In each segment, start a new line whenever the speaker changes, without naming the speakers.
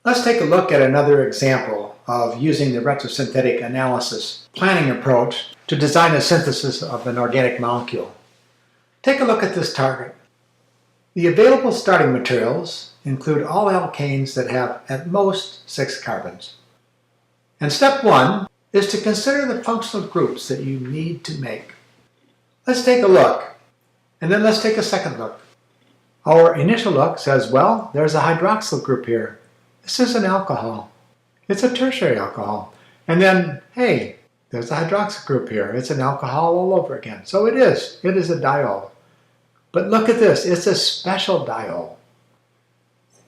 Let's take a look at another example of using the retrosynthetic analysis planning approach to design a synthesis of an organic molecule. Take a look at this target. The available starting materials include all alkanes that have at most 6 carbons. And step 1 is to consider the functional groups that you need to make. Let's take a look, and then let's take a second look. Our initial look says, well, there's a hydroxyl group here. This is an alcohol. It's a tertiary alcohol. And then, hey, there's a hydroxyl group here. It's an alcohol all over again. So it is. It is a diol. But look at this. It's a special diol.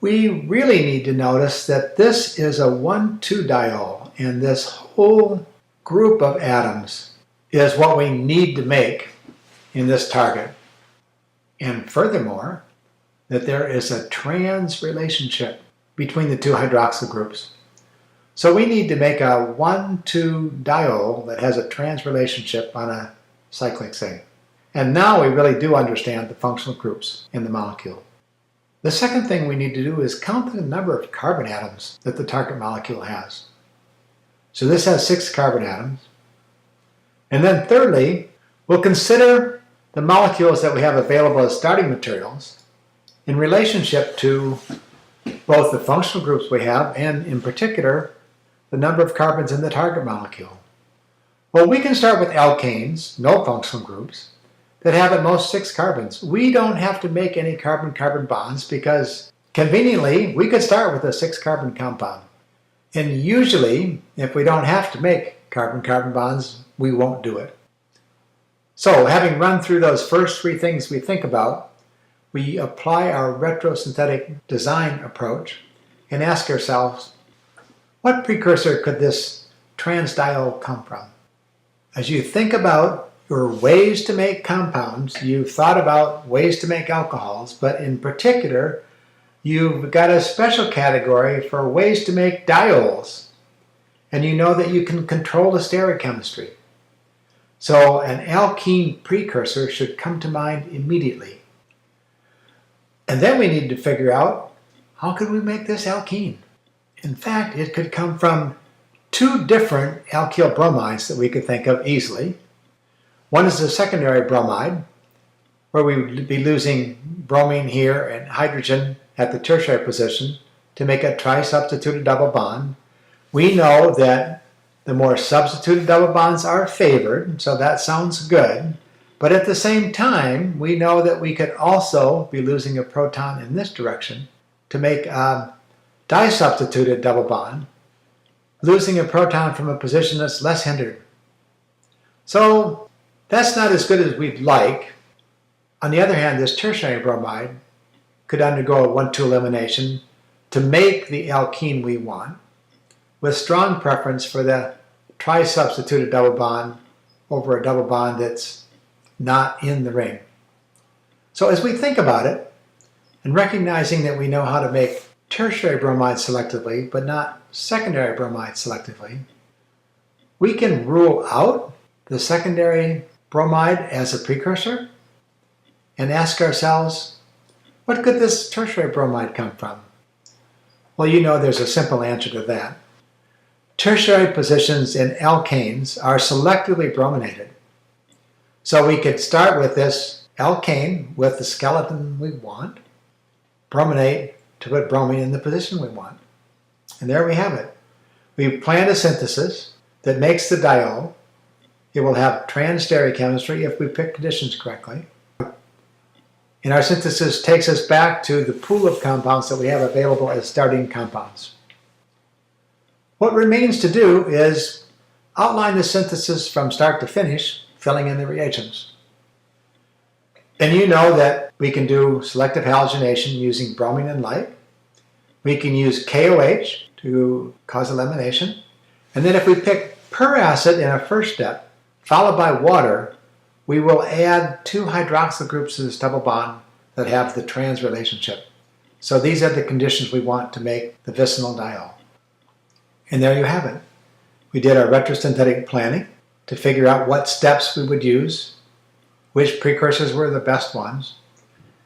We really need to notice that this is a 1,2 diol, and this whole group of atoms is what we need to make in this target. And furthermore, that there is a trans relationship between the 2 hydroxyl groups. So we need to make a 1,2 diol that has a trans relationship on a cyclic sing. And now we really do understand the functional groups in the molecule. The second thing we need to do is count the number of carbon atoms that the target molecule has. So this has 6 carbon atoms. And then thirdly, we'll consider the molecules that we have available as starting materials in relationship to both the functional groups we have and, in particular, the number of carbons in the target molecule. Well, we can start with alkanes, no functional groups, that have at most 6 carbons. We don't have to make any carbon-carbon bonds because, conveniently, we could start with a 6-carbon compound. And usually, if we don't have to make carbon-carbon bonds, we won't do it. So, having run through those first 3 things we think about, we apply our retrosynthetic design approach and ask ourselves, what precursor could this transdiol come from? As you think about your ways to make compounds, you've thought about ways to make alcohols, but in particular, you've got a special category for ways to make diols, and you know that you can control the stereochemistry. So an alkene precursor should come to mind immediately. And then we need to figure out, how could we make this alkene? In fact, it could come from 2 different alkyl bromides that we could think of easily. One is a secondary bromide, where we would be losing bromine here and hydrogen at the tertiary position to make a tri-substituted double bond. We know that the more substituted double bonds are favored, so that sounds good. But at the same time, we know that we could also be losing a proton in this direction to make a disubstituted double bond, losing a proton from a position that's less hindered. So that's not as good as we'd like. On the other hand, this tertiary bromide could undergo a 1,2 elimination to make the alkene we want, with strong preference for the tri-substituted double bond over a double bond that's not in the ring. So as we think about it, and recognizing that we know how to make tertiary bromide selectively, but not secondary bromide selectively, we can rule out the secondary bromide as a precursor and ask ourselves, what could this tertiary bromide come from? Well, you know there's a simple answer to that. Tertiary positions in alkanes are selectively brominated. So we could start with this alkane with the skeleton we want, brominate to put bromine in the position we want. And there we have it. We planned a synthesis that makes the diol. It will have trans stereochemistry if we pick conditions correctly. And our synthesis takes us back to the pool of compounds that we have available as starting compounds. What remains to do is outline the synthesis from start to finish, filling in the reagents. And you know that we can do selective halogenation using bromine and light. We can use KOH to cause elimination. And then if we pick peracid in a first step, followed by water, we will add 2 hydroxyl groups to this double bond that have the trans relationship. So these are the conditions we want to make the vicinal diol. And there you have it. We did our retrosynthetic planning to figure out what steps we would use, which precursors were the best ones,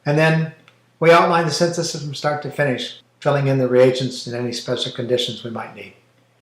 and then we outlined the synthesis from start to finish filling in the reagents and any special conditions we might need.